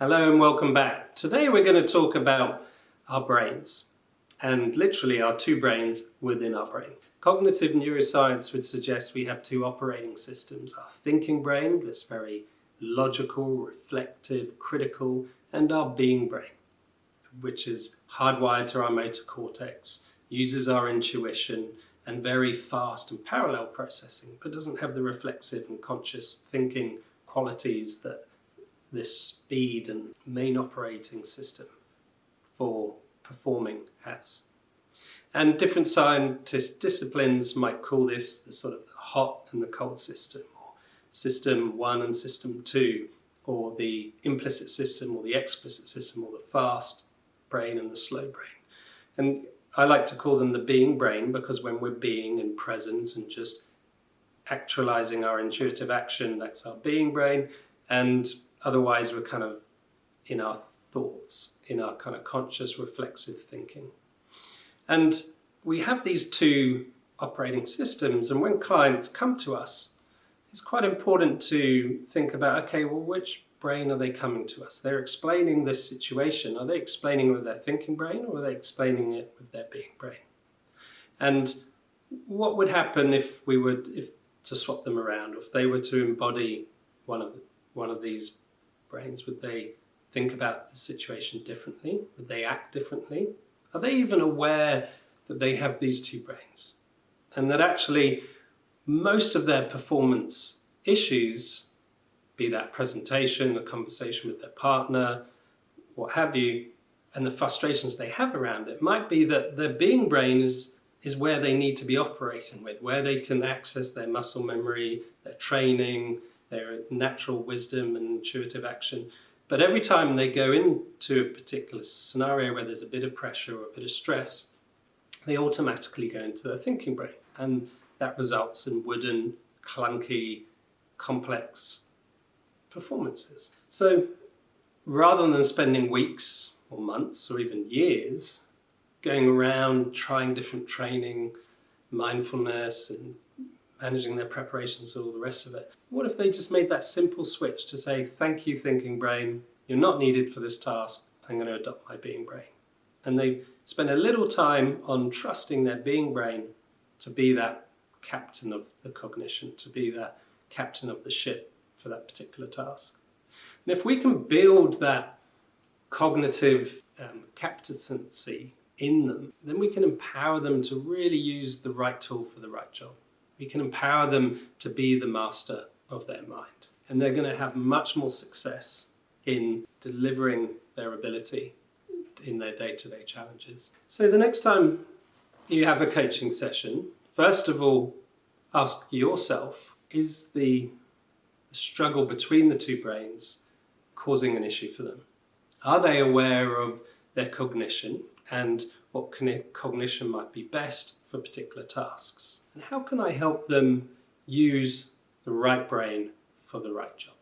Hello and welcome back. Today we're going to talk about our brains, and literally our two brains within our brain. Cognitive neuroscience would suggest we have two operating systems: our thinking brain, that's very logical, reflective, critical, and our being brain, which is hardwired to our motor cortex, uses our intuition and very fast and parallel processing, but doesn't have the reflexive and conscious thinking qualities that this speed and main operating system for performing has. And different scientist disciplines might call this the sort of hot and the cold system, or system 1 and system 2, or the implicit system or the explicit system, or the fast brain and the slow brain. And I like to call them the being brain, because when we're being and present and just actualizing our intuitive action, that's our being brain. And otherwise we're kind of in our thoughts, in our kind of conscious reflexive thinking. And we have these two operating systems, and when clients come to us, it's quite important to think about, okay, well, which brain are they coming to us? They're explaining this situation. Are they explaining it with their thinking brain, or are they explaining it with their being brain? And what would happen if to swap them around, if they were to embody one of these brains? Would they think about the situation differently? Would they act differently? Are they even aware that they have these two brains? And that actually most of their performance issues, be that presentation, a conversation with their partner, what have you, and the frustrations they have around it, might be that their being brain is where they need to be operating with, where they can access their muscle memory, their training, their natural wisdom and intuitive action. But every time they go into a particular scenario where there's a bit of pressure or a bit of stress, they automatically go into their thinking brain. And that results in wooden, clunky, complex performances. So rather than spending weeks or months or even years going around trying different training, mindfulness, and managing their preparations and all the rest of it, what if they just made that simple switch to say, thank you, thinking brain, you're not needed for this task, I'm going to adopt my being brain. And they spend a little time on trusting their being brain to be that captain of the cognition, to be that captain of the ship for that particular task. And if we can build that cognitive captaincy in them, then we can empower them to really use the right tool for the right job. We can empower them to be the master of their mind. And they're going to have much more success in delivering their ability in their day-to-day challenges. So the next time you have a coaching session, first of all, ask yourself, is the struggle between the two brains causing an issue for them? Are they aware of their cognition and what cognition might be best for particular tasks? And how can I help them use the right brain for the right job?